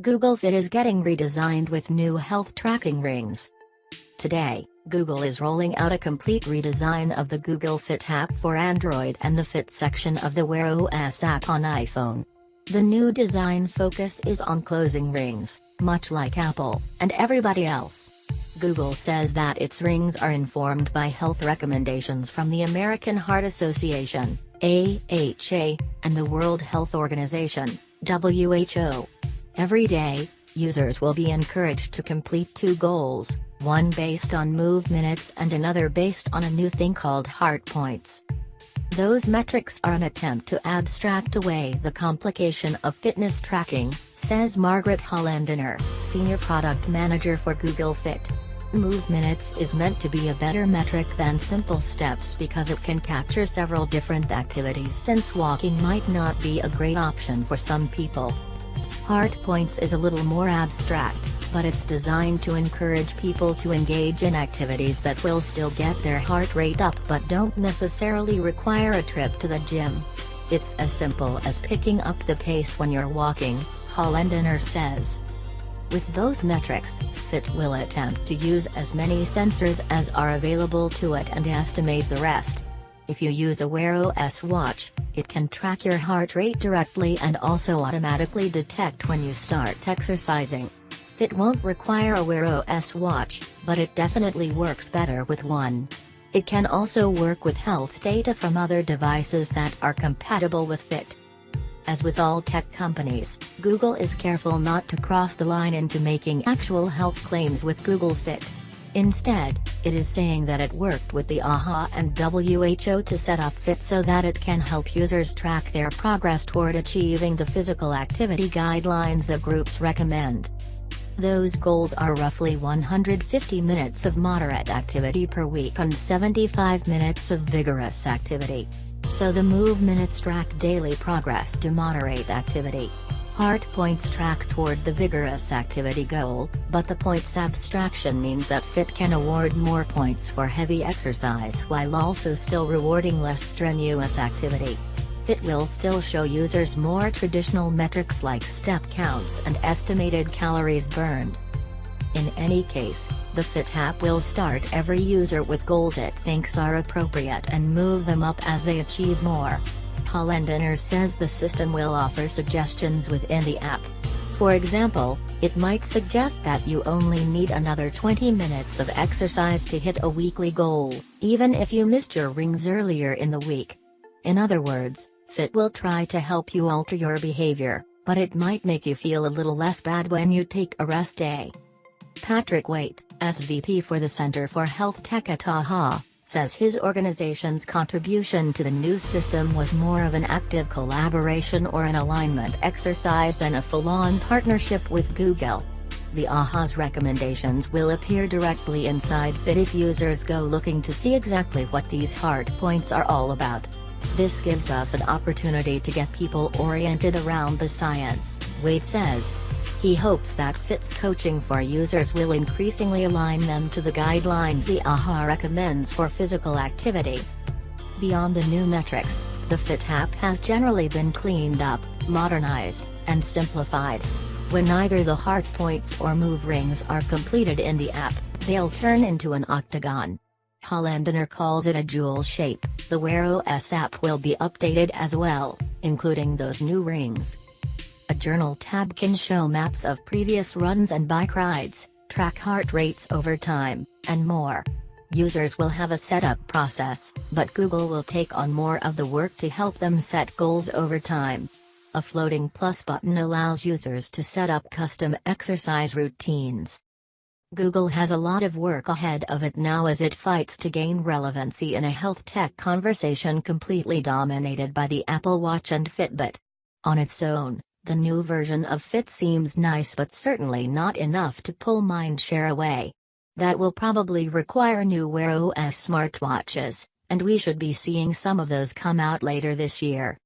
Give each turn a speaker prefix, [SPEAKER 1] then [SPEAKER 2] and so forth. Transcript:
[SPEAKER 1] Google Fit is getting redesigned with new health tracking rings. Today, Google is rolling out a complete redesign of the Google Fit app for Android and the Fit section of the Wear OS app on iPhone. The new design focus is on closing rings, much like Apple and everybody else. Google says that its rings are informed by health recommendations from the American Heart Association, AHA, and the World Health Organization, WHO. Every day, users will be encouraged to complete two goals, one based on move minutes and another based on a new thing called heart points. Those metrics are an attempt to abstract away the complication of fitness tracking, says Margaret Hollandener, Senior Product Manager for Google Fit. Move minutes is meant to be a better metric than simple steps because it can capture several different activities, since walking might not be a great option for some people. Heart points is a little more abstract, but it's designed to encourage people to engage in activities that will still get their heart rate up but don't necessarily require a trip to the gym. It's as simple as picking up the pace when you're walking, Hollandener says. With both metrics, Fit will attempt to use as many sensors as are available to it and estimate the rest. If you use a Wear OS watch, it can track your heart rate directly and also automatically detect when you start exercising. Fit won't require a Wear OS watch, but it definitely works better with one. It can also work with health data from other devices that are compatible with Fit. As with all tech companies, Google is careful not to cross the line into making actual health claims with Google Fit. Instead, it is saying that it worked with the AHA and WHO to set up Fit so that it can help users track their progress toward achieving the physical activity guidelines the groups recommend. Those goals are roughly 150 minutes of moderate activity per week and 75 minutes of vigorous activity. So the move minutes track daily progress to moderate activity. Heart points track toward the vigorous activity goal, but the points abstraction means that Fit can award more points for heavy exercise while also still rewarding less strenuous activity. Fit will still show users more traditional metrics like step counts and estimated calories burned. In any case, the Fit app will start every user with goals it thinks are appropriate and move them up as they achieve more. Hollandener says the system will offer suggestions within the app. For example, it might suggest that you only need another 20 minutes of exercise to hit a weekly goal, even if you missed your rings earlier in the week. In other words, Fit will try to help you alter your behavior, but it might make you feel a little less bad when you take a rest day. Patrick Waite, SVP for the Center for Health Tech at AHA, says his organization's contribution to the new system was more of an active collaboration or an alignment exercise than a full-on partnership with Google. The AHA's recommendations will appear directly inside Fit if users go looking to see exactly what these heart points are all about. This gives us an opportunity to get people oriented around the science, Waite says. He hopes that Fit's coaching for users will increasingly align them to the guidelines the AHA recommends for physical activity. Beyond the new metrics, the Fit app has generally been cleaned up, modernized, and simplified. When either the heart points or move rings are completed in the app, they'll turn into an octagon. Hollandener calls it a jewel shape. The Wear OS app will be updated as well, including those new rings. A journal tab can show maps of previous runs and bike rides, track heart rates over time, and more. Users will have a setup process, but Google will take on more of the work to help them set goals over time. A floating plus button allows users to set up custom exercise routines. Google has a lot of work ahead of it now as it fights to gain relevancy in a health tech conversation completely dominated by the Apple Watch and Fitbit. On its own, the new version of Fit seems nice but certainly not enough to pull mindshare away. That will probably require new Wear OS smartwatches, and we should be seeing some of those come out later this year.